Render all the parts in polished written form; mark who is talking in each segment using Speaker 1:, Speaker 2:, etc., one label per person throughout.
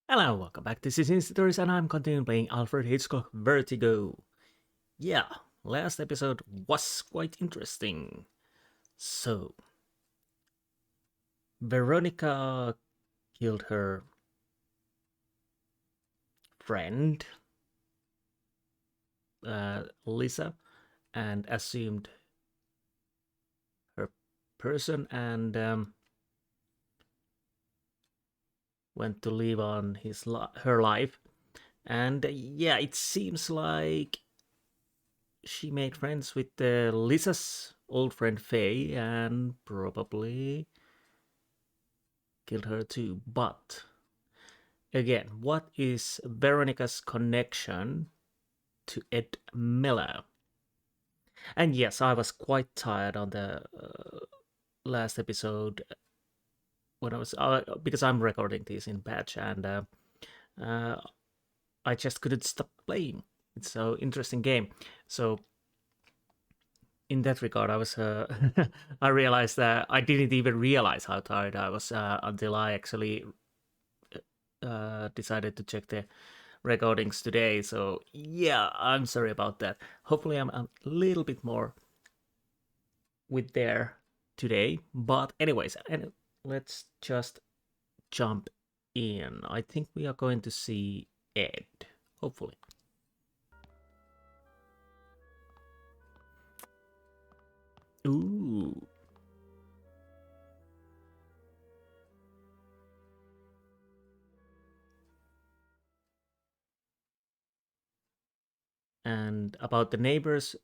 Speaker 1: Hello, welcome back. This is Insti and I'm continuing playing Alfred Hitchcock Vertigo. Yeah, last episode was quite interesting. So, Veronica killed her friend, Lisa, and assumed her person and went to live on her life. And yeah, it seems like she made friends with Lisa's old friend Faye and probably killed her too. But again, what is Veronica's connection to Ed Miller? And yes, I was quite tired on the last episode when I was because I'm recording this in batch and uh, I just couldn't stop playing. It's so interesting game. So in that regard, I was I realized that I didn't even realize how tired I was until I actually decided to check the recordings today. So yeah, I'm sorry about that. Hopefully, I'm a little bit more with there today. But anyways, and let's just jump in. I think we are going to see Ed. Hopefully. Ooh. And about the neighbors,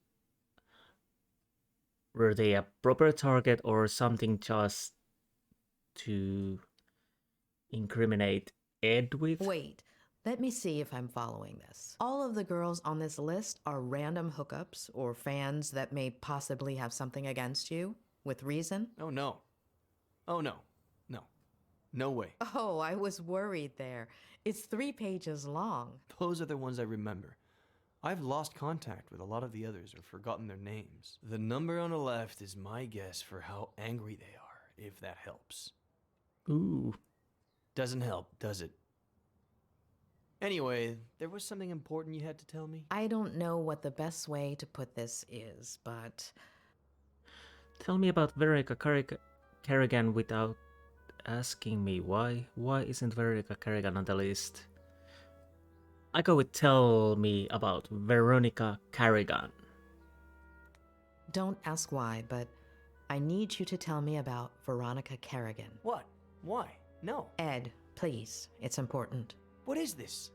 Speaker 1: were they a proper target or something just to incriminate Ed with?
Speaker 2: Wait, let me see if I'm following this. All of the girls on this list are random hookups or fans that may possibly have something against you, with reason?
Speaker 3: Oh no. Oh no. No. No way.
Speaker 2: Oh, I was worried there. It's 3 pages long.
Speaker 3: Those are the ones I remember. I've lost contact with a lot of the others or forgotten their names. The number on the left is my guess for how angry they are, if that helps.
Speaker 1: Ooh.
Speaker 3: Doesn't help, does it? Anyway, there was something important you had to tell me?
Speaker 2: I don't know what the best way to put this is, but
Speaker 1: Tell me about Veronica Kerrigan without asking me why. Why isn't Veronica Kerrigan on the list? I go with tell me about Veronica Kerrigan.
Speaker 2: don't ask why, but I need you to tell me about Veronica Kerrigan.
Speaker 3: What? Why? No.
Speaker 2: Ed, please, it's important.
Speaker 3: What is this?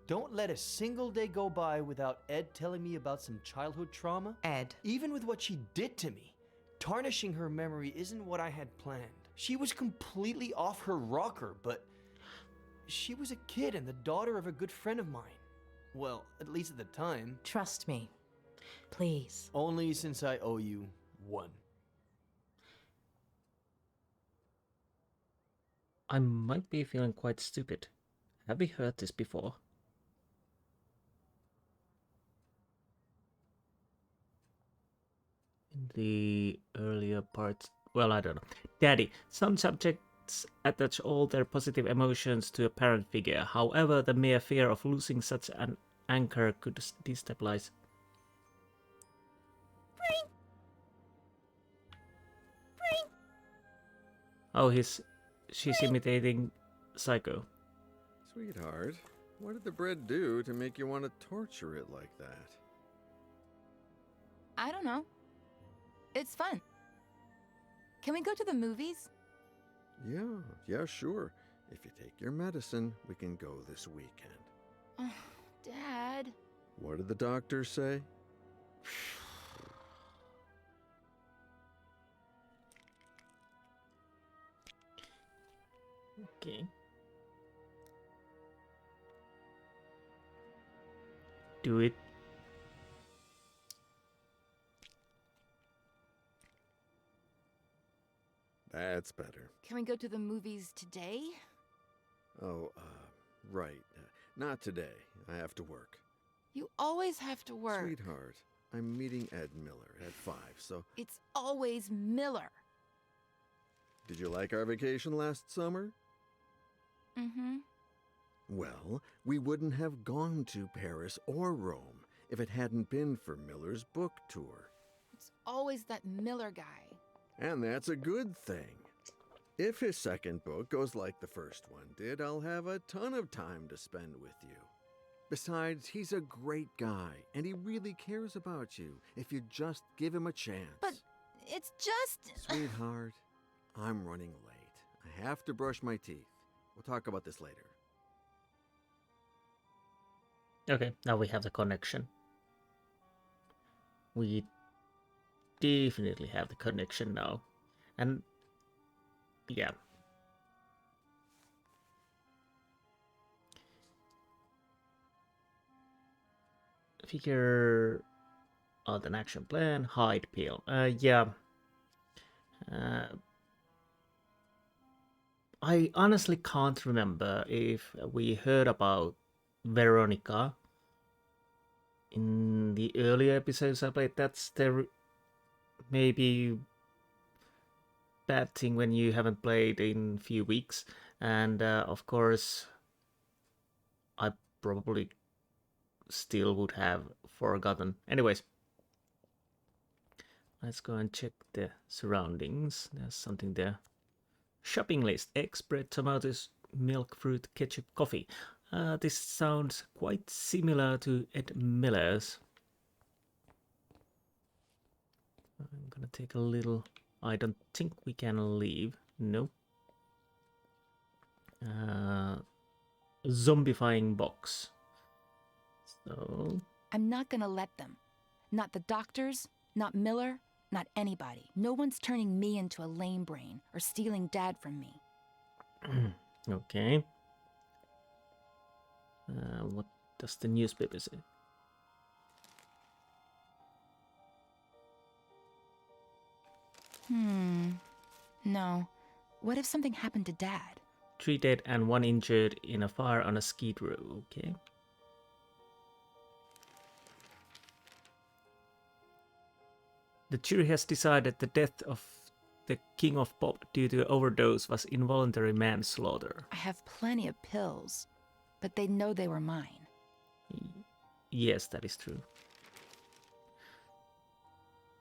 Speaker 3: Don't let a single day go by without Ed telling me about some childhood trauma.
Speaker 2: Ed,
Speaker 3: Even with what she did to me, tarnishing her memory isn't what I had planned. She was completely off her rocker, but she was a kid and the daughter of a good friend of mine. Well, at least at the time.
Speaker 2: trust me. Please.
Speaker 3: Only since I owe you one.
Speaker 1: I might be feeling quite stupid. Have we heard this before? In the earlier parts. Well, I don't know. Daddy, some subjects attach all their positive emotions to a parent figure. However, the mere fear of losing such an anchor could destabilize. Oh, she's imitating Psycho.
Speaker 4: Sweetheart, what did the bread do to make you want to torture it like that?
Speaker 5: I don't know. It's fun. Can we go to the movies?
Speaker 4: Yeah, sure. If you take your medicine, we can go this weekend.
Speaker 5: Oh, Dad.
Speaker 4: What did the doctor say?
Speaker 1: Okay. Do it.
Speaker 4: That's better.
Speaker 5: Can we go to the movies today?
Speaker 4: Oh, right. Not today. I have to work.
Speaker 5: You always have to work.
Speaker 4: Sweetheart, I'm meeting Ed Miller at 5, so...
Speaker 5: It's always Miller.
Speaker 4: Did you like our vacation last summer?
Speaker 5: Mm-hmm.
Speaker 4: Well, we wouldn't have gone to Paris or Rome if it hadn't been for Miller's book tour.
Speaker 5: It's always that Miller guy.
Speaker 4: And that's a good thing. If his second book goes like the first one did, I'll have a ton of time to spend with you. Besides, he's a great guy, and he really cares about you if you just give him a chance.
Speaker 5: But it's just...
Speaker 4: Sweetheart, I'm running late. I have to brush my teeth. We'll talk about this later.
Speaker 1: Okay, now we have the connection. We definitely have the connection now. And yeah. Figure out an action plan, hide peel. Yeah. I honestly can't remember if we heard about Veronica in the earlier episodes I played. That's the maybe bad thing when you haven't played in a few weeks. And of course, I probably still would have forgotten. Anyways, let's go and check the surroundings. There's something there. Shopping list: eggs, bread, tomatoes, milk, fruit, ketchup, coffee. This sounds quite similar to Ed Miller's. I'm gonna take a little... I don't think we can leave. No. Zombifying box. So...
Speaker 5: I'm not gonna let them. Not the doctors, not Miller, not anybody. No one's turning me into a lame brain or stealing Dad from me.
Speaker 1: Okay. What does the newspaper say?
Speaker 5: No. What if something happened to Dad?
Speaker 1: 3 dead and 1 injured in a fire on a skid row. Okay. The jury has decided the death of the King of Pop due to overdose was involuntary manslaughter.
Speaker 5: I have plenty of pills, but they know they were mine.
Speaker 1: Yes, that is true.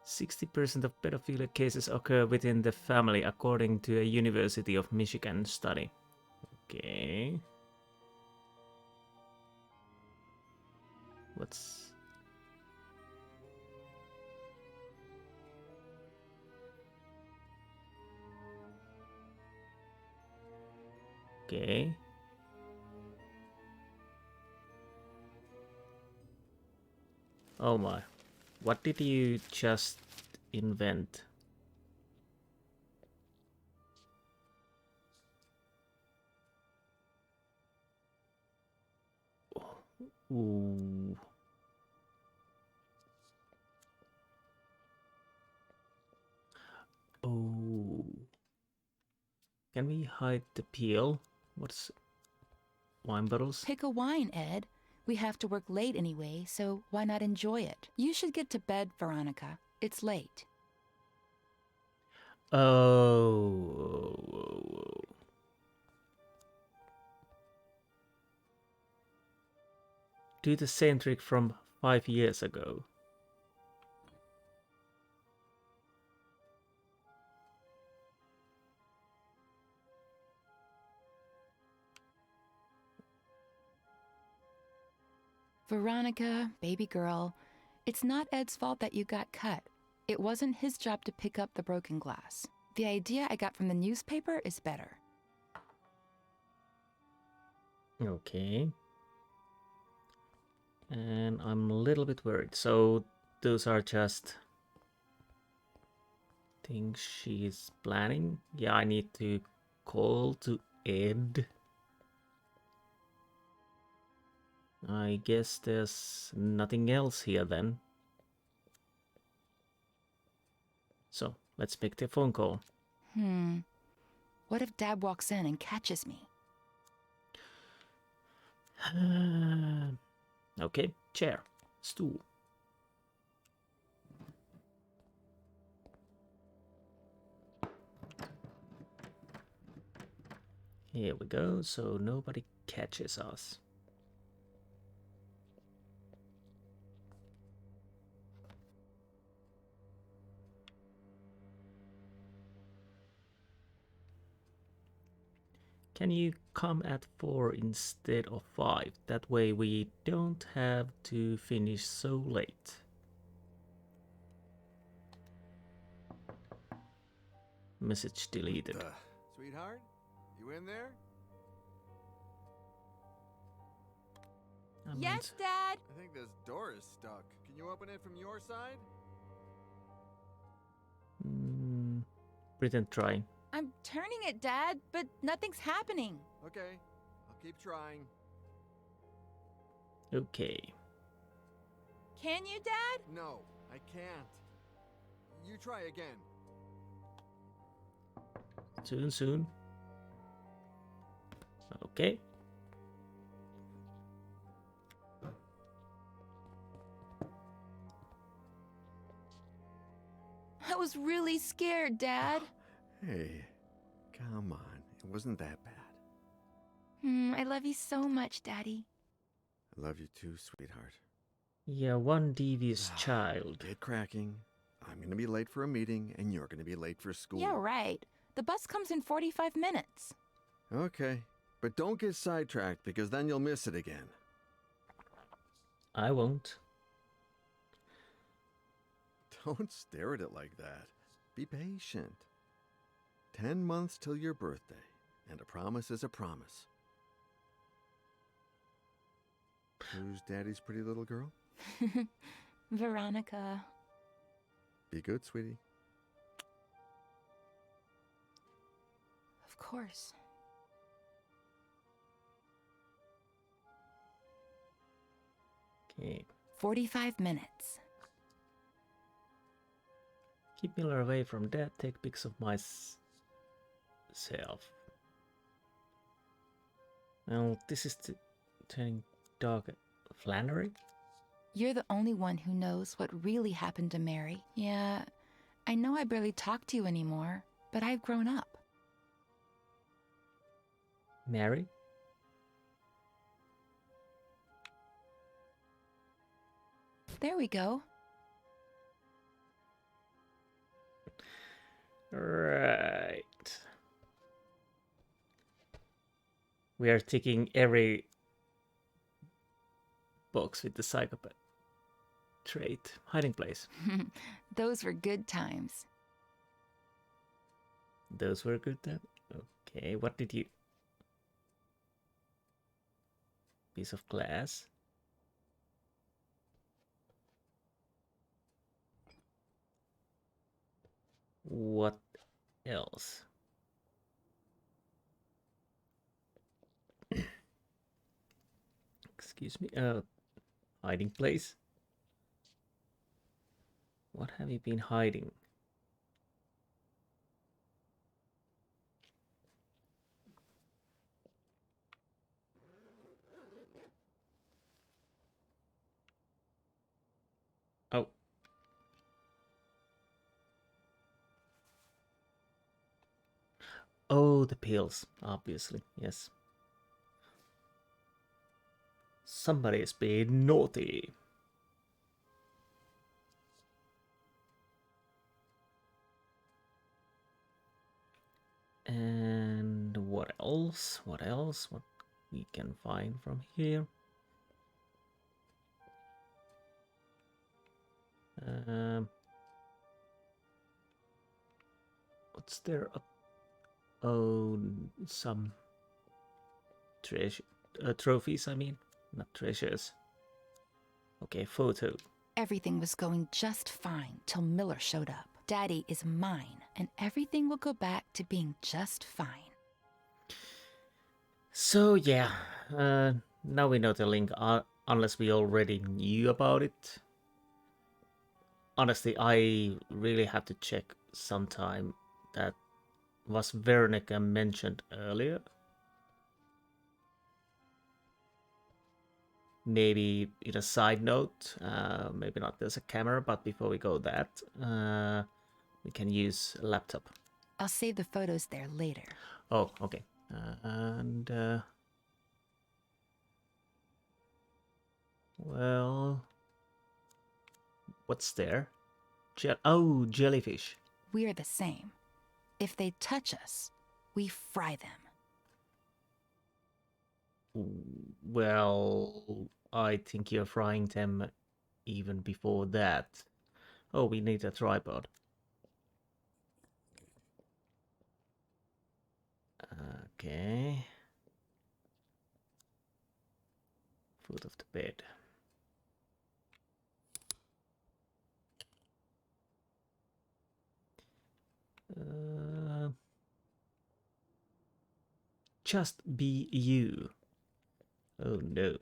Speaker 1: 60% of pedophilia cases occur within the family, according to a University of Michigan study. Okay. What's... Okay. Oh my. What did you just invent? Ooh. Oh. Can we hide the peel? What's wine bottles?
Speaker 5: Pick a wine, Ed. We have to work late anyway, so why not enjoy it? You should get to bed, Veronica. It's late.
Speaker 1: Oh. Do the same trick from 5 years ago.
Speaker 5: Veronica, baby girl, it's not Ed's fault that you got cut. It wasn't his job to pick up the broken glass. The idea I got from the newspaper is better.
Speaker 1: Okay. And I'm a little bit worried. So those are just things she's planning. Yeah, I need to call to Ed. I guess there's nothing else here then. So let's make the phone call.
Speaker 5: What if Dad walks in and catches me?
Speaker 1: Okay, chair, stool. Here we go, so nobody catches us. Can you come at 4 instead of 5? That way we don't have to finish so late. Message deleted.
Speaker 4: Sweetheart, you in there?
Speaker 5: Yes, Dad.
Speaker 4: I think this door is stuck. Can you open it from your side?
Speaker 1: Pretend trying.
Speaker 5: I'm turning it, Dad, but nothing's happening.
Speaker 4: Okay, I'll keep trying.
Speaker 1: Okay.
Speaker 5: Can you, Dad?
Speaker 4: No, I can't. You try again.
Speaker 1: Soon. Okay.
Speaker 5: I was really scared, Dad.
Speaker 4: Hey, come on. It wasn't that bad.
Speaker 5: I love you so much, Daddy.
Speaker 4: I love you too, sweetheart.
Speaker 1: Yeah, one devious child.
Speaker 4: Get cracking. I'm gonna be late for a meeting, and you're gonna be late for school.
Speaker 5: Yeah, right. The bus comes in 45 minutes.
Speaker 4: Okay, but don't get sidetracked because then you'll miss it again.
Speaker 1: I won't.
Speaker 4: Don't stare at it like that. Be patient. 10 months till your birthday, and a promise is a promise. Who's Daddy's pretty little girl?
Speaker 5: Veronica.
Speaker 4: Be good, sweetie.
Speaker 5: Of course.
Speaker 1: Okay.
Speaker 5: 45 minutes.
Speaker 1: Keep Miller away from that. Take pics of myself. Well, this is turning dark. Flannery?
Speaker 5: You're the only one who knows what really happened to Mary. Yeah, I know I barely talk to you anymore, but I've grown up.
Speaker 1: Mary?
Speaker 5: There we go.
Speaker 1: Right. We are ticking every box with the psychopath trait. Hiding place.
Speaker 5: Those were good times.
Speaker 1: Those were good then. Okay, what did you... Piece of glass. What else? Excuse me. Hiding place. What have you been hiding? Oh. Oh, the pills, obviously, yes. Somebody's being naughty. And what else? What else? What we can find from here? What's there up? Oh, some treasure, trophies, I mean, not treasures. Okay, photo.
Speaker 5: Everything was going just fine till Miller showed up. Daddy is mine, and everything will go back to being just fine.
Speaker 1: So yeah, now we know the link, unless we already knew about it. Honestly, I really have to check sometime. That was Veronica mentioned earlier. Maybe in a side note, maybe not there's a camera, but before we go that, we can use a laptop.
Speaker 5: I'll save the photos there later.
Speaker 1: Oh, okay. And well, what's there? Oh, jellyfish.
Speaker 5: We're the same. If they touch us, we fry them.
Speaker 1: Well, I think you're frying them even before that. Oh, we need a tripod. Okay. Foot of the bed. Just be you. Oh no.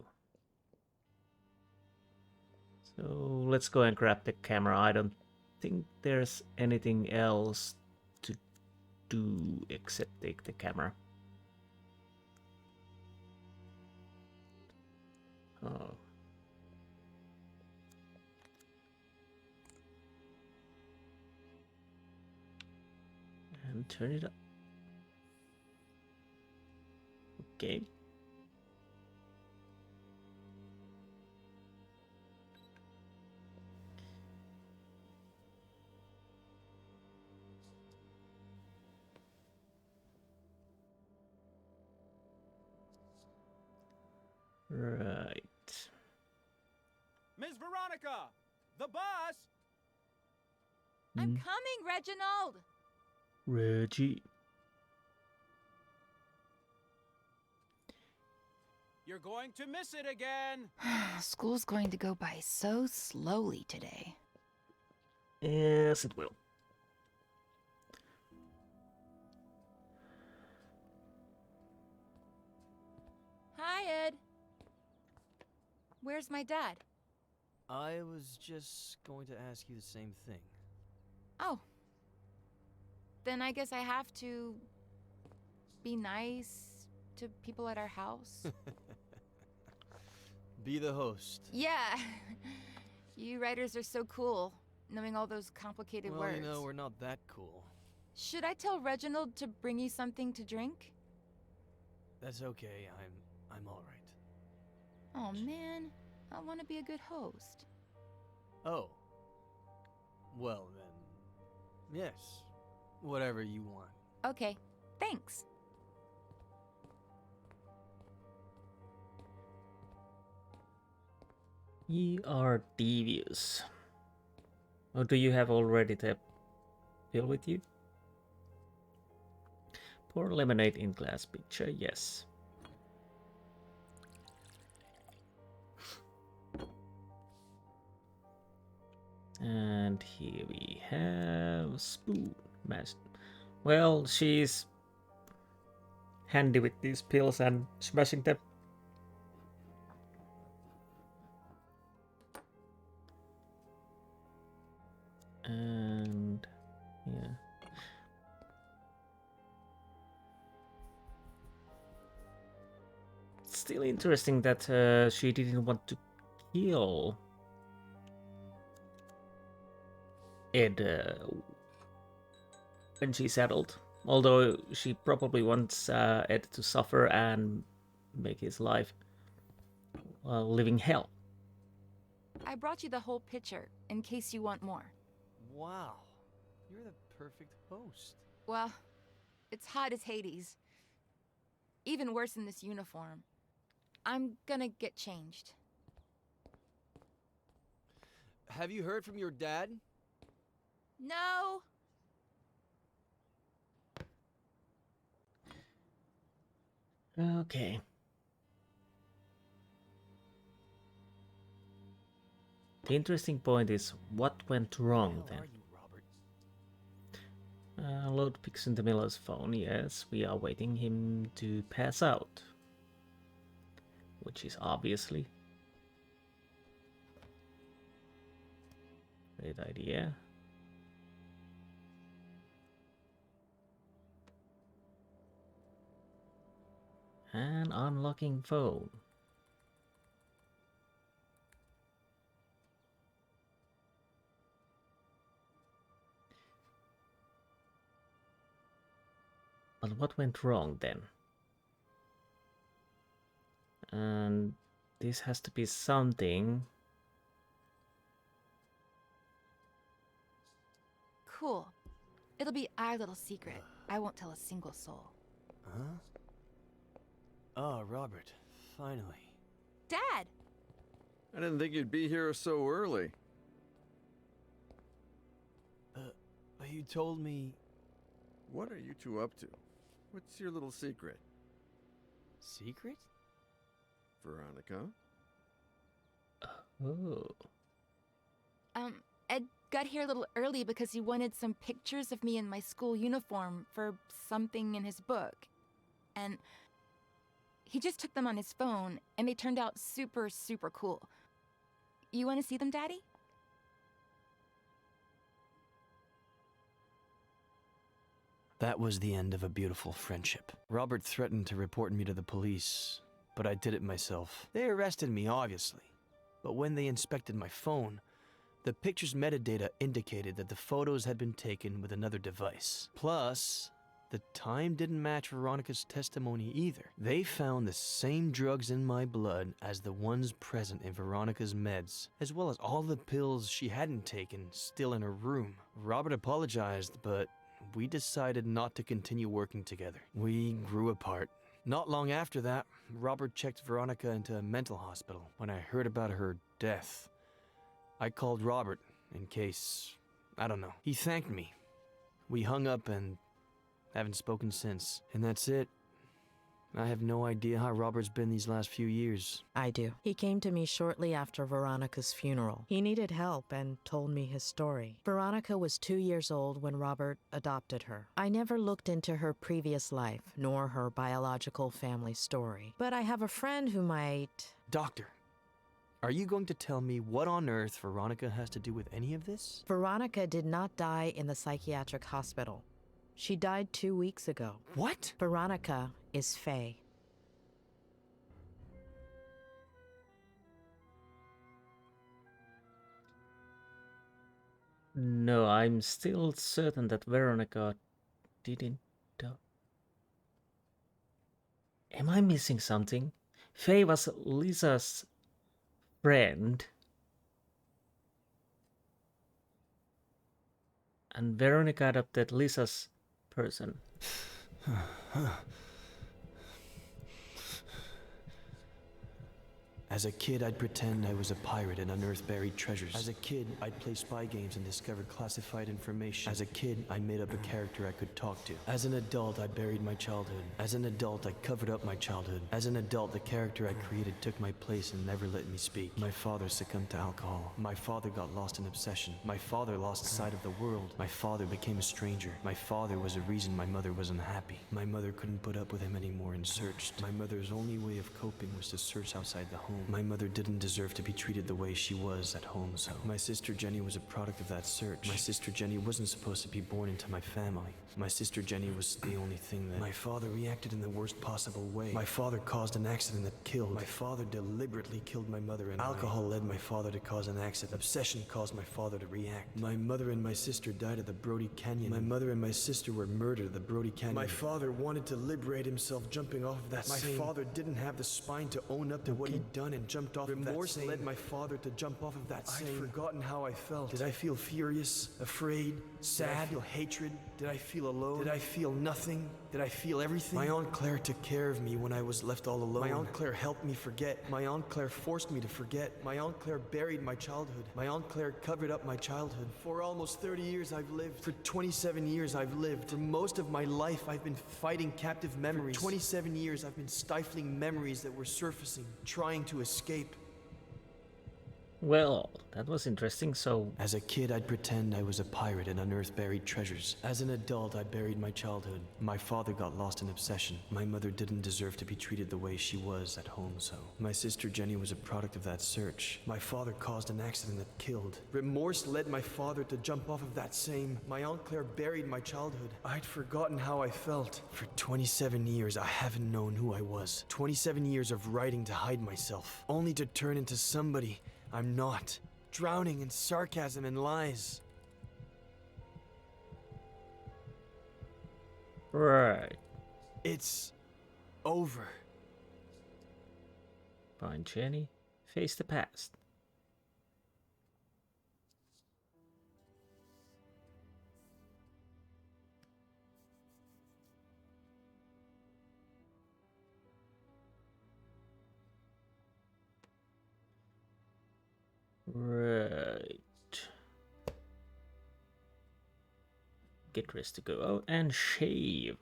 Speaker 1: So let's go and grab the camera. I don't think there's anything else to do except take the camera. Oh. And turn it up. Okay. Right.
Speaker 6: Miss Veronica! The bus!
Speaker 5: I'm coming, Reginald!
Speaker 1: Reggie.
Speaker 6: You're going to miss it again!
Speaker 5: School's going to go by so slowly today.
Speaker 1: Yes, it will.
Speaker 5: Hi, Ed. Where's my dad?
Speaker 3: I was just going to ask you the same thing.
Speaker 5: Oh. Then I guess I have to be nice to people at our house.
Speaker 3: Be the host.
Speaker 5: Yeah. You writers are so cool, knowing all those complicated
Speaker 3: Well,
Speaker 5: words.
Speaker 3: you know, we're not that cool.
Speaker 5: Should I tell Reginald to bring you something to drink?
Speaker 3: That's okay. I'm all right.
Speaker 5: Oh man, I want to be a good host.
Speaker 3: Oh. Well then, yes. Whatever you want.
Speaker 5: Okay, thanks.
Speaker 1: You are devious. Or do you have already the pill with you? Pour lemonade in glass pitcher, yes. And here we have spoon. Well, she's handy with these pills and smashing them. And yeah. Still interesting that she didn't want to kill Ed when she settled. Although she probably wants Ed to suffer and make his life living hell.
Speaker 5: I brought you the whole pitcher in case you want more.
Speaker 3: Wow. You're the perfect host.
Speaker 5: Well, it's hot as Hades. Even worse in this uniform. I'm gonna get changed.
Speaker 3: Have you heard from your dad?
Speaker 5: No!
Speaker 1: Okay. The interesting point is what went wrong
Speaker 3: Where
Speaker 1: then.
Speaker 3: are you, Robert?
Speaker 1: Load pics into Miller's phone. Yes, we are waiting him to pass out. Which is obviously a great idea. And unlocking phone. But what went wrong then? And this has to be something.
Speaker 5: Cool. It'll be our little secret. I won't tell a single soul.
Speaker 3: Huh? Oh, Robert, finally.
Speaker 5: Dad!
Speaker 4: I didn't think you'd be here so early.
Speaker 3: You told me...
Speaker 4: What are you two up to? What's your little secret?
Speaker 3: Secret?
Speaker 4: Veronica?
Speaker 1: Oh.
Speaker 5: Ed got here a little early because he wanted some pictures of me in my school uniform for something in his book. And he just took them on his phone, and they turned out super, super cool. You want to see them, Daddy?
Speaker 3: That was the end of a beautiful friendship. Robert threatened to report me to the police, but I did it myself. They arrested me, obviously. But when they inspected my phone, the picture's metadata indicated that the photos had been taken with another device. Plus, the time didn't match Veronica's testimony either. They found the same drugs in my blood as the ones present in Veronica's meds, as well as all the pills she hadn't taken still in her room. Robert apologized, but we decided not to continue working together. We grew apart. Not long after that, Robert checked Veronica into a mental hospital. When I heard about her death, I called Robert in case, I don't know. He thanked me. We hung up and haven't spoken since. And that's it. I have no idea how Robert's been these last few years.
Speaker 2: I do. He came to me shortly after Veronica's funeral. He needed help and told me his story. Veronica was 2 years old when Robert adopted her. I never looked into her previous life, nor her biological family story. But I have a friend who might...
Speaker 3: Doctor, are you going to tell me what on earth Veronica has to do with any of this?
Speaker 2: Veronica did not die in the psychiatric hospital. She died 2 weeks ago.
Speaker 3: What?
Speaker 2: Veronica is Faye.
Speaker 1: No, I'm still certain that Veronica didn't die. Am I missing something? Faye was Lisa's friend. And Veronica adopted Lisa's person.
Speaker 3: As a kid, I'd pretend I was a pirate and unearth buried treasures. As a kid, I'd play spy games and discover classified information. As a kid, I made up a character I could talk to. As an adult, I buried my childhood. As an adult, I covered up my childhood. As an adult, the character I created took my place and never let me speak. My father succumbed to alcohol. My father got lost in obsession. My father lost sight of the world. My father became a stranger. My father was a reason my mother was unhappy. My mother couldn't put up with him anymore and searched. My mother's only way of coping was to search outside the home. My mother didn't deserve to be treated the way she was at home, so my sister Jenny was a product of that search. My sister Jenny wasn't supposed to be born into my family. My sister Jenny was the only thing that... My father reacted in the worst possible way. My father caused an accident that killed. My father deliberately killed my mother, and alcohol led my father to cause an accident. Obsession caused my father to react. My mother and my sister died at the Brody Canyon. My mother and my sister were murdered at the Brody Canyon. My father wanted to liberate himself jumping off of that My father didn't have the spine to own up to what he'd done and jumped off of that Remorse led my father to jump off of that I'd forgotten how I felt. Did I feel furious, afraid, sad? Did I feel hatred? Did I feel alone? Did I feel nothing? Did I feel everything? My Aunt Claire took care of me when I was left all alone. My Aunt Claire helped me forget. My Aunt Claire forced me to forget. My Aunt Claire buried my childhood. My Aunt Claire covered up my childhood. For almost 30 years I've lived. For 27 years I've lived. For most of my life I've been fighting captive memories. For 27 years I've been stifling memories that were surfacing, trying to escape.
Speaker 1: Well, that was interesting, so...
Speaker 3: As a kid, I'd pretend I was a pirate and unearth buried treasures. As an adult, I buried my childhood. My father got lost in obsession. My mother didn't deserve to be treated the way she was at home, so... My sister Jenny was a product of that search. My father caused an accident that killed. Remorse led my father to jump off of that same... My Aunt Claire buried my childhood. I'd forgotten how I felt. For 27 years, I haven't known who I was. 27 years of writing to hide myself, only to turn into somebody I'm not, drowning in sarcasm and lies.
Speaker 1: Right.
Speaker 3: It's over.
Speaker 1: Find Jenny. Face the past. Right. Get dressed to go out and shave.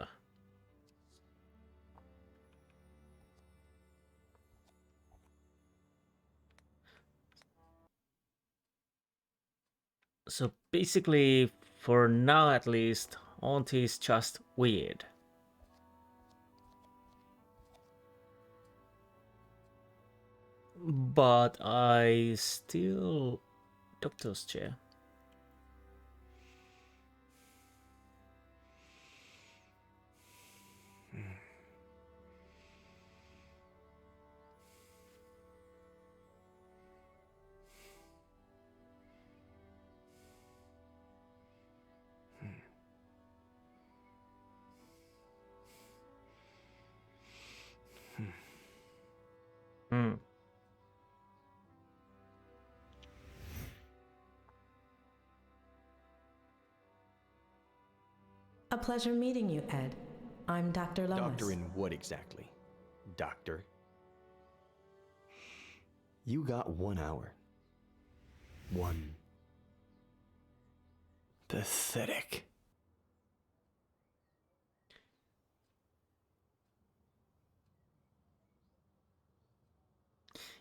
Speaker 1: So basically, for now at least, auntie is just weird. But I still... Doctor's chair. Hmm.
Speaker 2: A pleasure meeting you, Ed. I'm Dr. Lois.
Speaker 3: Doctor in what exactly? Doctor? You got 1 hour. One. Pathetic.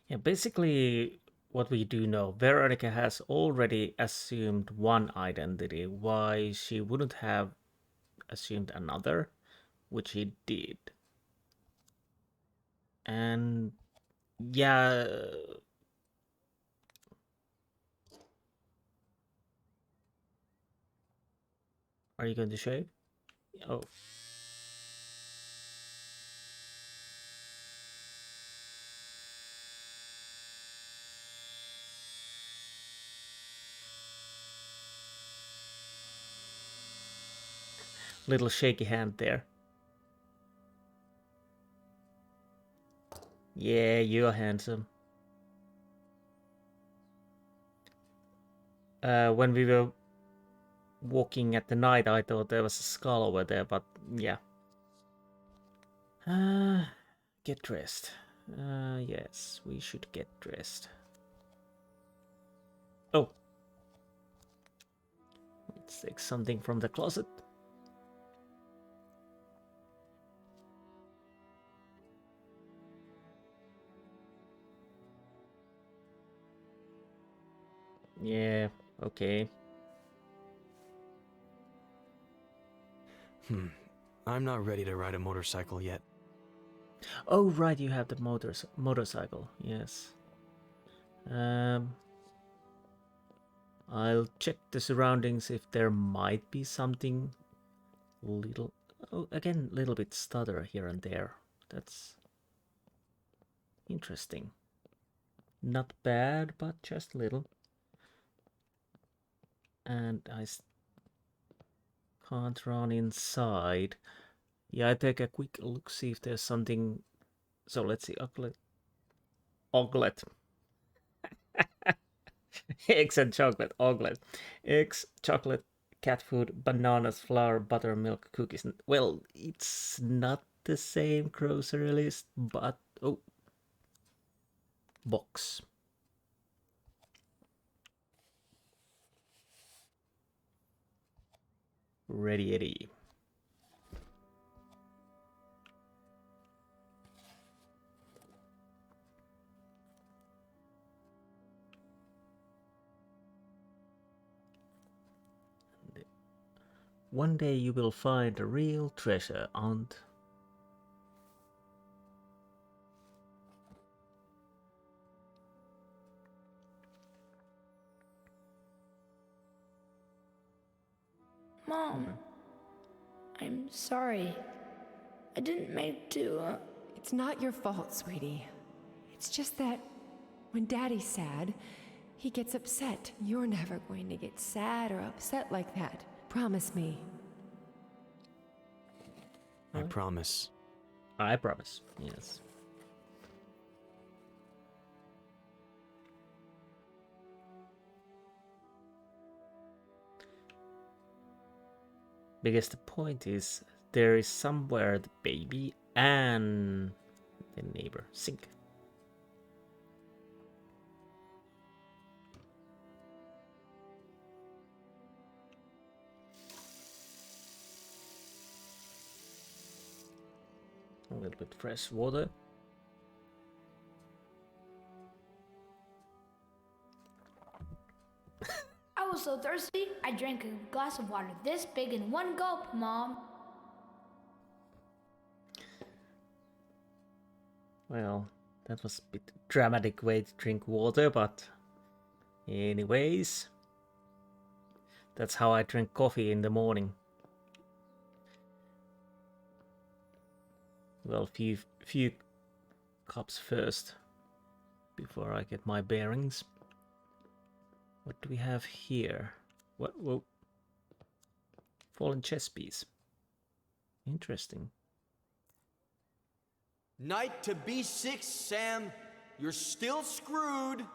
Speaker 1: Yeah, basically, what we do know, Veronica has already assumed one identity. Why she wouldn't have assumed another, which he did. And yeah, are you going to shave? Oh. Little shaky hand there. Yeah, you're handsome. When we were walking at the night, I thought there was a skull over there, but yeah. Get dressed. Yes, we should get dressed. Oh. Let's take something from the closet. Yeah, okay.
Speaker 3: I'm not ready to ride a motorcycle yet.
Speaker 1: Oh, right, you have the motorcycle. Yes. I'll check the surroundings if there might be something little... Oh, again, a little bit stutter here and there. That's interesting. Not bad, but just little. And I can't run inside. Yeah, I take a quick look, see if there's something. So let's see, oglet. Eggs and chocolate, oglet. Eggs, chocolate, cat food, bananas, flour, buttermilk, cookies. Well, it's not the same grocery list, but oh, box. Ready, Eddie. One day you will find a real treasure, Aunt.
Speaker 7: Mom, I'm sorry. I didn't mean to.
Speaker 8: It's not your fault, sweetie. It's just that when Daddy's sad, he gets upset. You're never going to get sad or upset like that. Promise me.
Speaker 3: I promise.
Speaker 1: I promise, yes. Because the point is, there is somewhere the baby and the neighbor sink. A little bit fresh water.
Speaker 7: I was so thirsty, I drank a glass of water this big in one gulp, Mom.
Speaker 1: Well, that was a bit dramatic way to drink water, but anyways, that's how I drink coffee in the morning. Well, few cups first before I get my bearings. What do we have here? What? Whoa. Fallen chess piece. Interesting.
Speaker 3: Knight to b6, Sam. You're still screwed.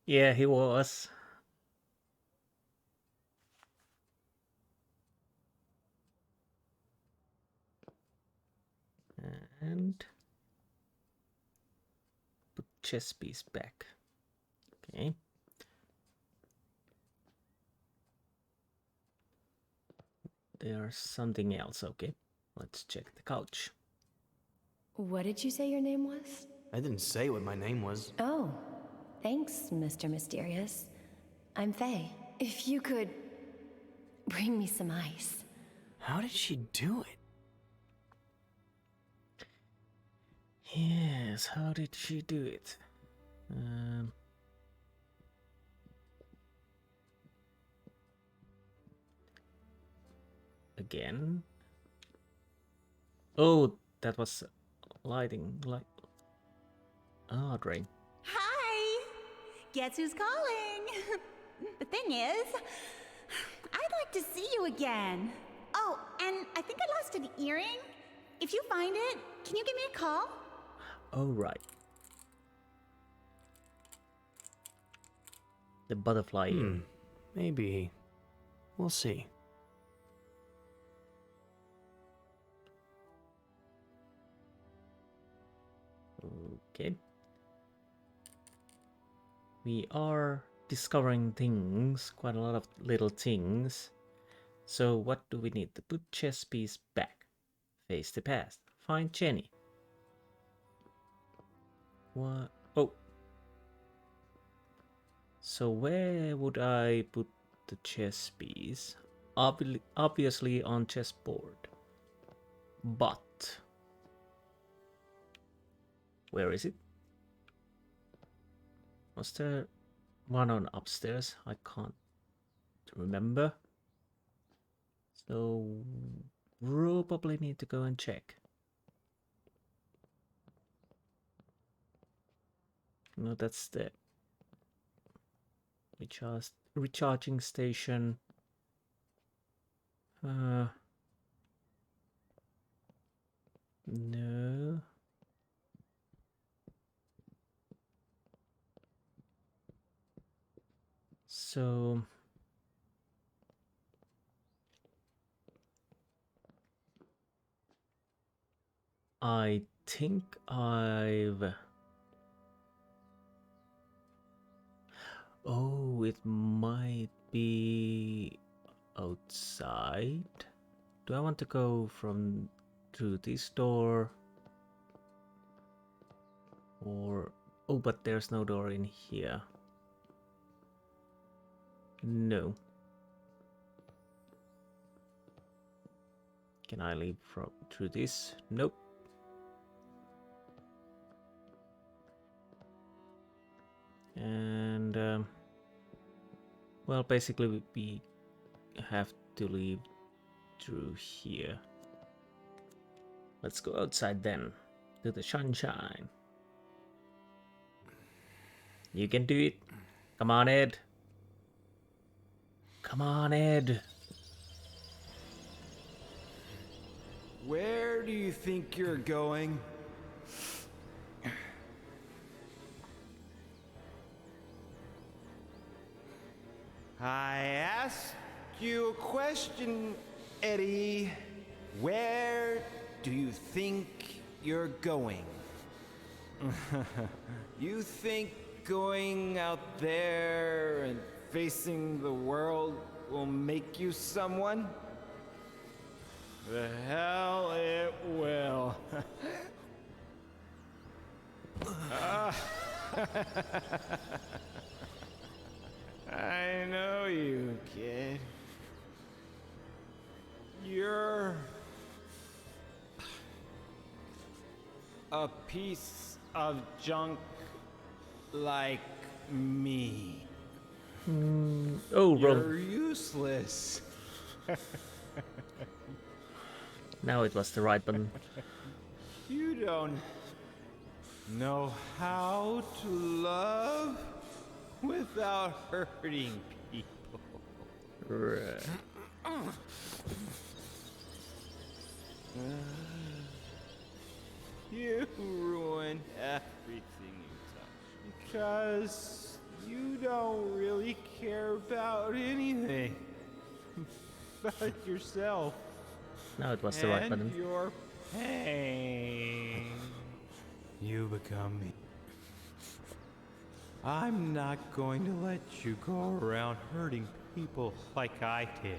Speaker 1: Yeah, he was. And put chess piece back. Okay. There's something else. Okay. Let's check the couch.
Speaker 8: What did you say your name was?
Speaker 3: I didn't say what my name was.
Speaker 8: Oh, thanks, Mr. Mysterious. I'm Faye. If you could bring me some ice.
Speaker 3: How did she do it?
Speaker 1: Yes, how did she do it? Again. Oh, that was lighting. Light. Ah, drain.
Speaker 9: Hi! Guess who's calling? The thing is, I'd like to see you again. Oh, and I think I lost an earring. If you find it, can you give me a call?
Speaker 1: Oh, right. The butterfly earring.
Speaker 3: Maybe. We'll see.
Speaker 1: Okay. We are discovering things, quite a lot of little things. So what do we need? To put chess piece back. Face the past. Find Jenny. What? Oh. So where would I put the chess piece? Obviously on chessboard. But where is it? Was there one on upstairs? I can't remember. So probably need to go and check. No, that's the recharging station. No. So I think I've... Oh, it might be outside. Do I want to go through this door? Or... Oh, but there's no door in here. No. Can I leave through this? Nope. And well, basically we have to leave through here. Let's go outside then, to the sunshine. You can do it. Come on, Ed. Come on, Ed.
Speaker 6: Where do you think you're going? I ask you a question, Eddie. Where do you think you're going? You think going out there and facing the world will make you someone? The hell it will. I know you, kid. You're a piece of junk like me.
Speaker 1: Oh,
Speaker 6: You're
Speaker 1: wrong.
Speaker 6: useless.
Speaker 1: Now it was the right button.
Speaker 6: You don't know how to love without hurting people.
Speaker 1: Right.
Speaker 6: You ruin everything you touch because you don't really care about anything but yourself
Speaker 1: Now it was the right
Speaker 6: and
Speaker 1: button.
Speaker 6: your pain. You become me. I'm not going to let you go around hurting people like I did.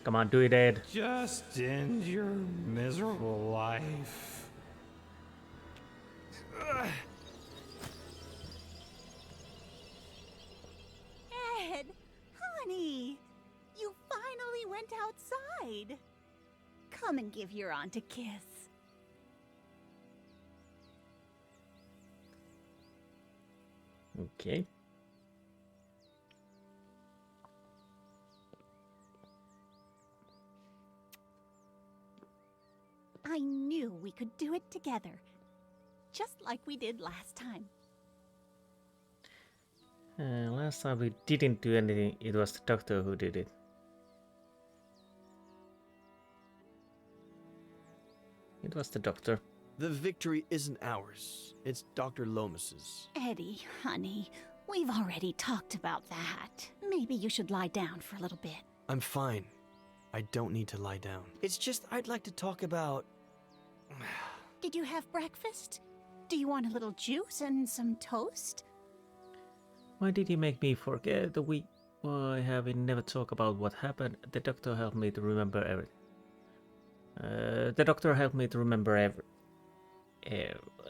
Speaker 1: Come on, do it, Ed.
Speaker 6: Just end your miserable life.
Speaker 9: Ed, honey, you finally went outside. Come and give your aunt a kiss.
Speaker 1: Okay.
Speaker 9: I knew we could do it together, just like we did last time.
Speaker 1: Last time we didn't do anything, it was the doctor who did it. It was the doctor.
Speaker 3: The victory isn't ours. It's Dr. Lomas's.
Speaker 9: Eddie, honey, we've already talked about that. Maybe you should lie down for a little bit.
Speaker 3: I'm fine. I don't need to lie down. It's just I'd like to talk about...
Speaker 9: Did you have breakfast? Do you want a little juice and some toast?
Speaker 1: Why did you make me forget the week? Why have we never talked about what happened? The doctor helped me to remember everything. The doctor helped me to remember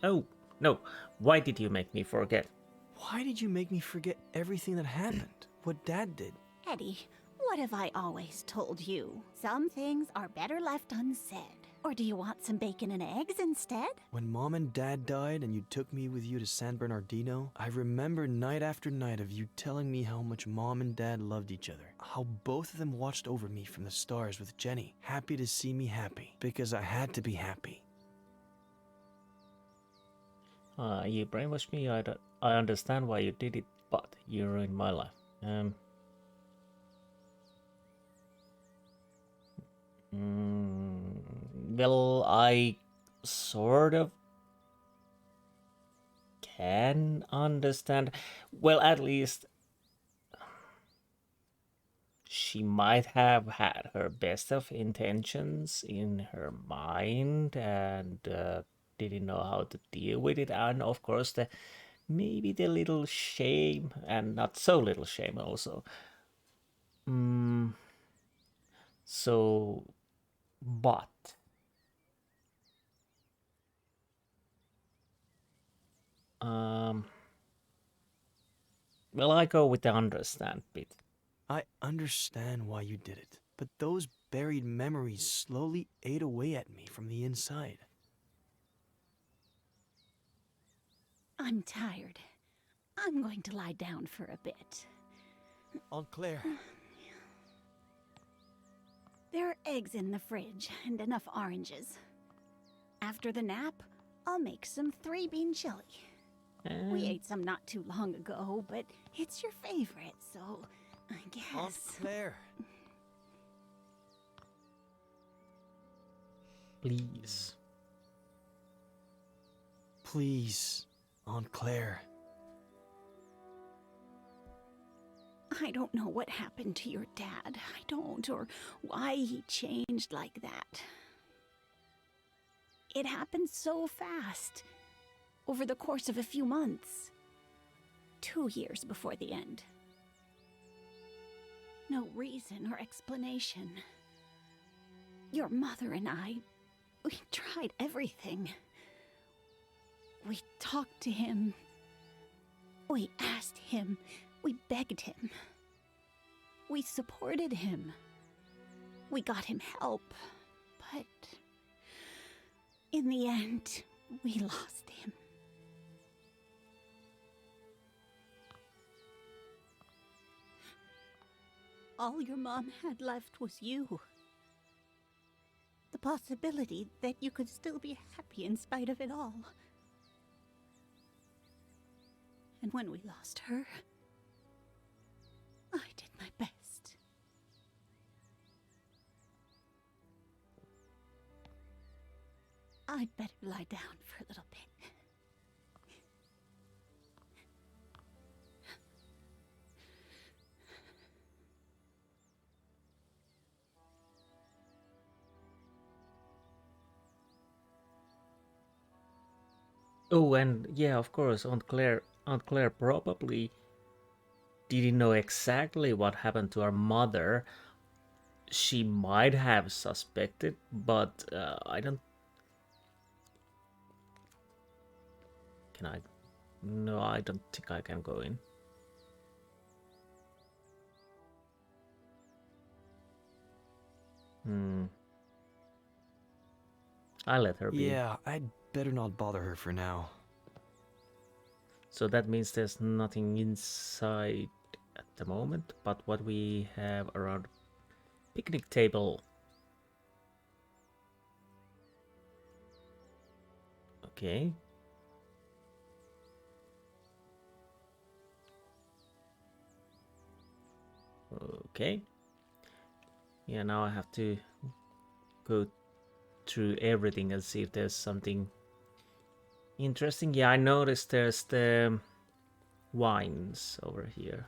Speaker 1: oh, no. Why did you make me forget?
Speaker 3: Why did you make me forget everything that happened? What Dad did?
Speaker 9: Eddie, what have I always told you? Some things are better left unsaid. Or do you want some bacon and eggs instead?
Speaker 3: When Mom and Dad died and you took me with you to San Bernardino, I remember night after night of you telling me how much Mom and Dad loved each other. How both of them watched over me from the stars with Jenny, happy to see me happy, because I had to be happy.
Speaker 1: You brainwashed me. I understand why you did it, but you ruined my life. Well, I sort of can understand. Well, at least she might have had her best of intentions in her mind and didn't know how to deal with it. And of course, maybe the little shame, and not so little shame also. So, but well, I go with the understand bit.
Speaker 3: I understand why you did it, but those buried memories slowly ate away at me from the inside.
Speaker 9: I'm tired. I'm going to lie down for a bit.
Speaker 3: Aunt Claire.
Speaker 9: There are eggs in the fridge and enough oranges. After the nap, I'll make some 3-bean chili. We ate some not too long ago, but it's your favorite, so I guess...
Speaker 3: Aunt Claire.
Speaker 1: Please.
Speaker 3: Please, Aunt Claire.
Speaker 9: I don't know what happened to your dad. I don't, or why he changed like that. It happened so fast, over the course of a few months. 2 years before the end. No reason or explanation. Your mother and I, we tried everything. We talked to him. We asked him. We begged him. We supported him. We got him help. But in the end, we lost him. All your mom had left was you. The possibility that you could still be happy in spite of it all. And when we lost her, I did my best. I'd better lie down for a little bit.
Speaker 1: Oh, and yeah, of course, Aunt Claire probably didn't know exactly what happened to her mother. She might have suspected, but I don't. Can I? No, I don't think I can go in. I let her be.
Speaker 3: Yeah, I'd better not bother her for now.
Speaker 1: So that means there's nothing inside at the moment, but what we have around picnic table. Okay. Okay. Yeah, now I have to go through everything and see if there's something interesting. Yeah, I noticed there's the wines over here.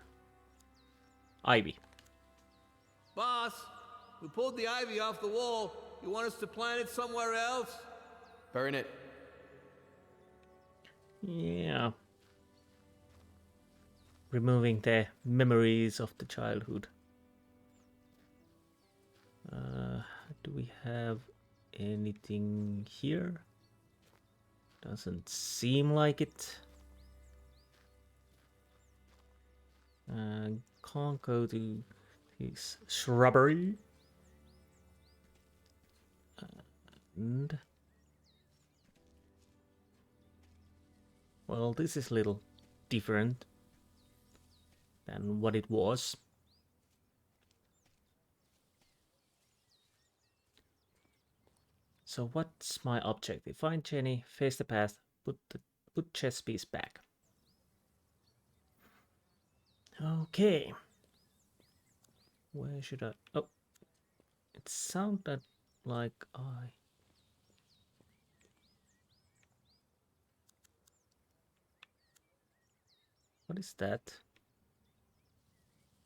Speaker 1: Ivy.
Speaker 10: Boss, we pulled the ivy off the wall. You want us to plant it somewhere else?
Speaker 3: Burn it.
Speaker 1: Yeah. Removing the memories of the childhood. Do we have anything here? Doesn't seem like it. Can't go to his shrubbery. And well, this is a little different than what it was. So what's my objective? Find Jenny, face the past, put chess piece back. Okay. Where should I? Oh, it sounded like I. What is that?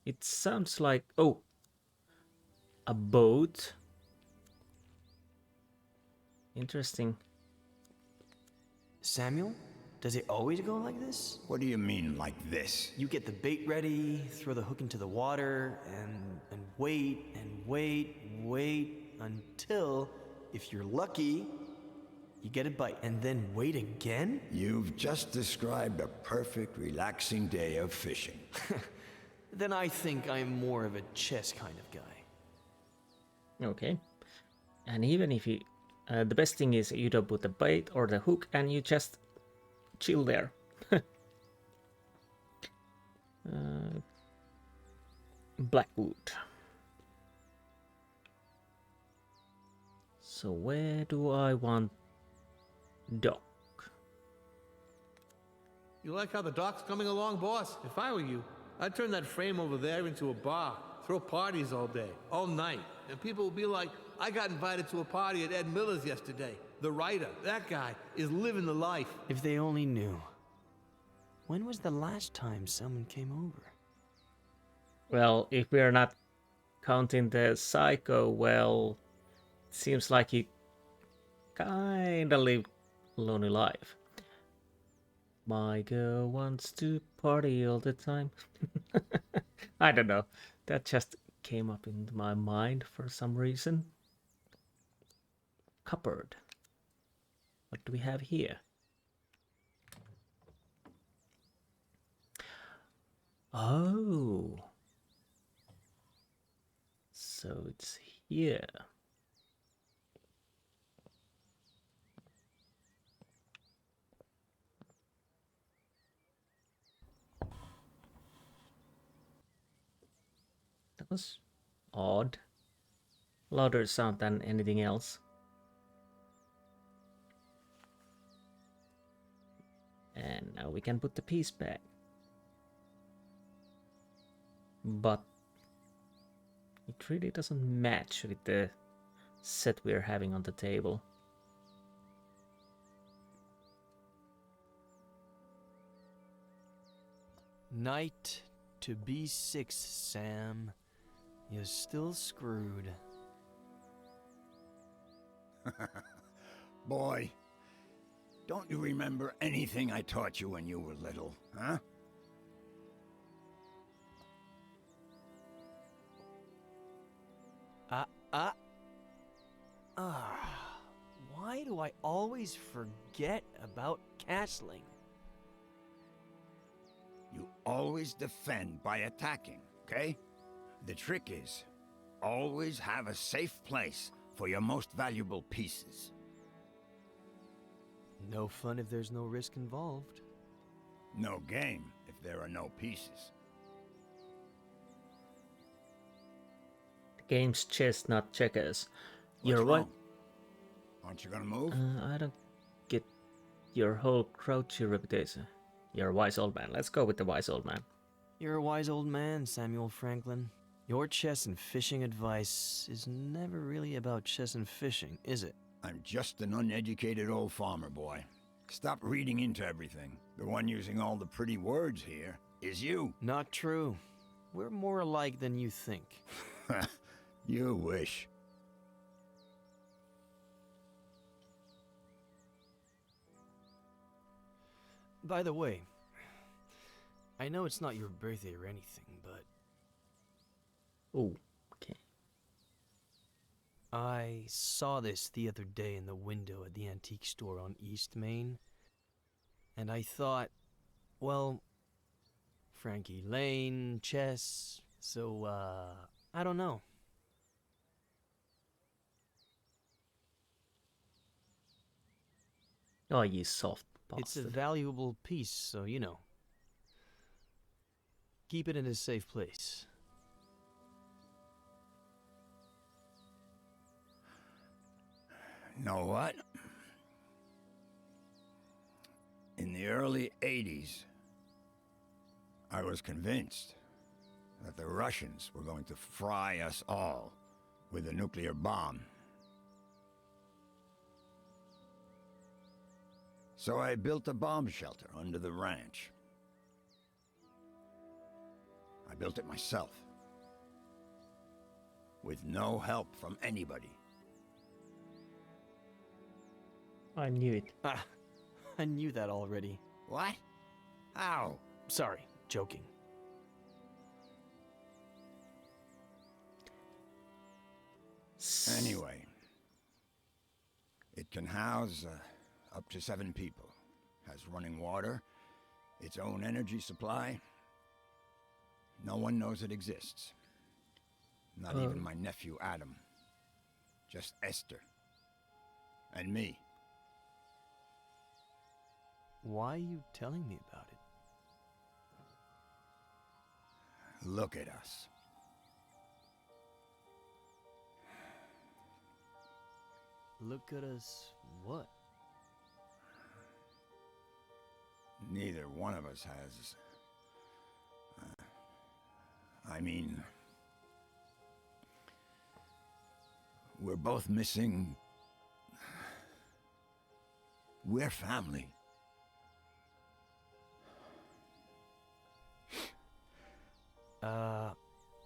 Speaker 1: It sounds like, oh, a boat. Interesting.
Speaker 3: Samuel, does it always go like this?
Speaker 11: What do you mean, like this?
Speaker 3: You get the bait ready, throw the hook into the water, and wait and wait until, if you're lucky, you get a bite, and then wait again?
Speaker 11: You've just described a perfect, relaxing day of fishing.
Speaker 3: Then I think I'm more of a chess kind of guy.
Speaker 1: Okay. And even if you... the best thing is you don't put the bait or the hook and you just chill there. Blackwood. So where do I want dock?
Speaker 10: You like how the dock's coming along, boss? If I were you, I'd turn that frame over there into a bar. Throw parties all day, all night. And people will be like, I got invited to a party at Ed Miller's yesterday. The writer, that guy, is living the life.
Speaker 3: If they only knew. When was the last time someone came over?
Speaker 1: Well, if we're not counting the psycho, well, it seems like he kinda lived a lonely life. My girl wants to party all the time. I don't know. That just came up into my mind for some reason. Cupboard. What do we have here? Oh. So it's here. That was odd. Louder sound than anything else. And now we can put the piece back. But it really doesn't match with the set we're having on the table.
Speaker 3: Knight to B6, Sam. You're still screwed.
Speaker 11: Boy, don't you remember anything I taught you when you were little, huh?
Speaker 3: Why do I always forget about castling?
Speaker 11: You always defend by attacking, okay? The trick is, always have a safe place for your most valuable pieces.
Speaker 3: No fun if there's no risk involved.
Speaker 11: No game if there are no pieces.
Speaker 1: The game's chess, not checkers.
Speaker 11: What's
Speaker 1: You're
Speaker 11: wrong?
Speaker 1: right.
Speaker 11: Aren't you gonna move?
Speaker 1: I don't get your whole crouchy reputation. You're a wise old man. Let's go with the wise old man.
Speaker 3: You're a wise old man, Samuel Franklin. Your chess and fishing advice is never really about chess and fishing, is it?
Speaker 11: I'm just an uneducated old farmer boy. Stop reading into everything. The one using all the pretty words here is you.
Speaker 3: Not true. We're more alike than you think.
Speaker 11: You wish.
Speaker 3: By the way, I know it's not your birthday or anything, but
Speaker 1: Oh, okay.
Speaker 3: I saw this the other day in the window at the antique store on East Main, and I thought, well, Frankie Lane, chess, so, I don't know.
Speaker 1: Oh, you soft
Speaker 3: It's a
Speaker 1: bastard.
Speaker 3: valuable piece, so, you know. Keep it in a safe place.
Speaker 11: Know what? In the early 80s, I was convinced that the Russians were going to fry us all with a nuclear bomb. So I built a bomb shelter under the ranch. I built it myself, with no help from anybody.
Speaker 1: I knew it.
Speaker 3: Ah, I knew that already.
Speaker 11: What? How?
Speaker 3: Sorry, joking.
Speaker 11: Anyway, it can house up to 7 people. Has running water, its own energy supply. No one knows it exists. Not even my nephew Adam. Just Esther. And me.
Speaker 3: Why are you telling me about it?
Speaker 11: Look at us.
Speaker 3: Look at us, what?
Speaker 11: Neither one of us has... I mean... We're both missing... We're family.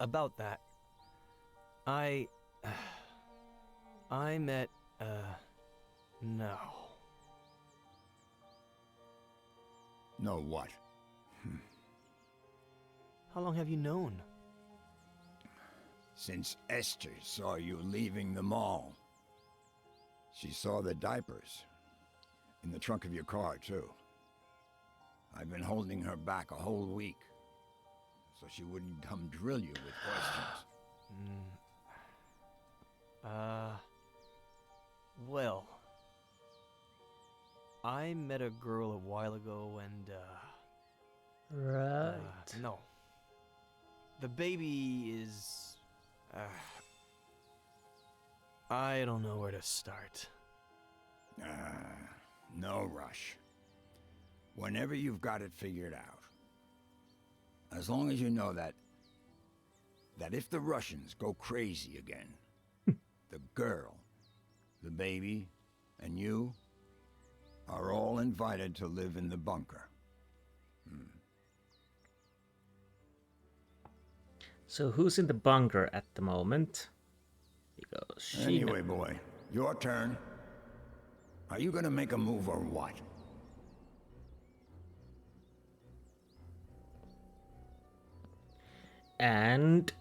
Speaker 3: about that. I met, no.
Speaker 11: No what?
Speaker 3: How long have you known?
Speaker 11: Since Esther saw you leaving the mall. She saw the diapers. In the trunk of your car, too. I've been holding her back a whole week. So she wouldn't come drill you with questions.
Speaker 3: Well, I met a girl a while ago and,
Speaker 1: Right.
Speaker 3: no. The baby is, I don't know where to start.
Speaker 11: No rush. Whenever you've got it figured out. As long as you know that if the Russians go crazy again, the girl, the baby, and you are all invited to live in the bunker.
Speaker 1: So who's in the bunker at the moment? Because she
Speaker 11: Anyway, boy, your turn. Are you gonna make a move or what?
Speaker 1: And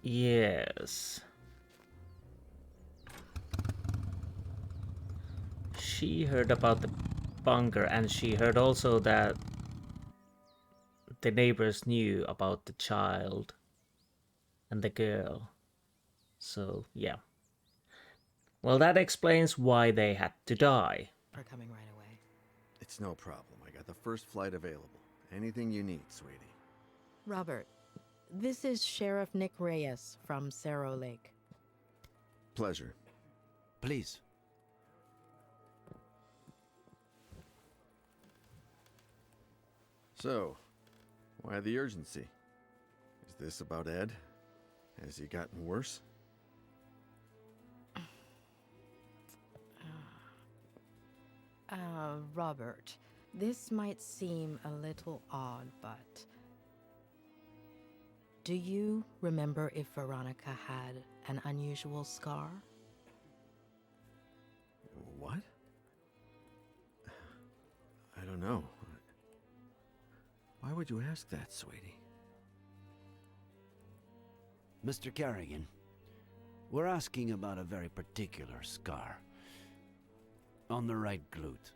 Speaker 1: yes, she heard about the bunker, and she heard also that the neighbors knew about the child and the girl. So yeah, well, that explains why they had to die.
Speaker 2: For coming right away.
Speaker 4: It's no problem. I got the first flight available. Anything you need, sweetie.
Speaker 2: Robert, this is Sheriff Nick Reyes from Cerro Lake.
Speaker 4: Pleasure.
Speaker 3: Please.
Speaker 4: So, why the urgency? Is this about Ed? Has he gotten worse?
Speaker 2: Robert, this might seem a little odd, but do you remember if Veronica had an unusual scar?
Speaker 4: What? I don't know. Why would you ask that, sweetie?
Speaker 12: Mr. Kerrigan, we're asking about a very particular scar. On the right glute.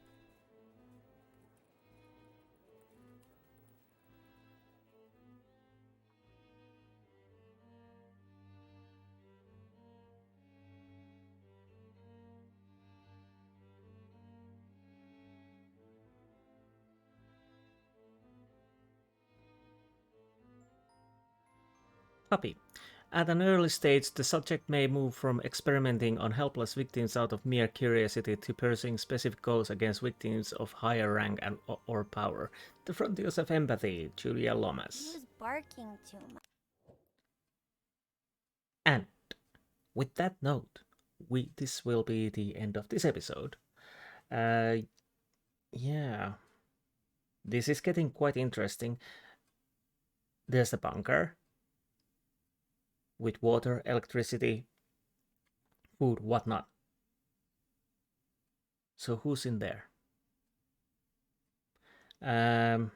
Speaker 1: Copy. At an early stage, the subject may move from experimenting on helpless victims out of mere curiosity to pursuing specific goals against victims of higher rank or power. The frontiers of empathy, Julia Lomas.
Speaker 13: He was barking too much.
Speaker 1: And with that note, this will be the end of this episode. Yeah, this is getting quite interesting. There's a bunker with water, electricity, food, whatnot. So who's in there? And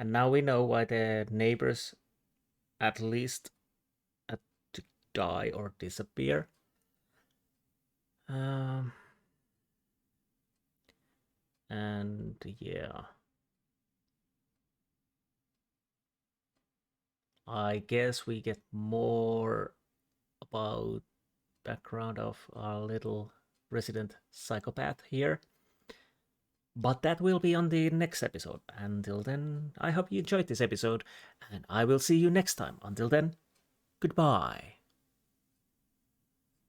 Speaker 1: now we know why the neighbors at least had to die or disappear. And yeah, I guess we get more about background of our little resident psychopath here. But that will be on the next episode. Until then, I hope you enjoyed this episode, and I will see you next time. Until then, goodbye.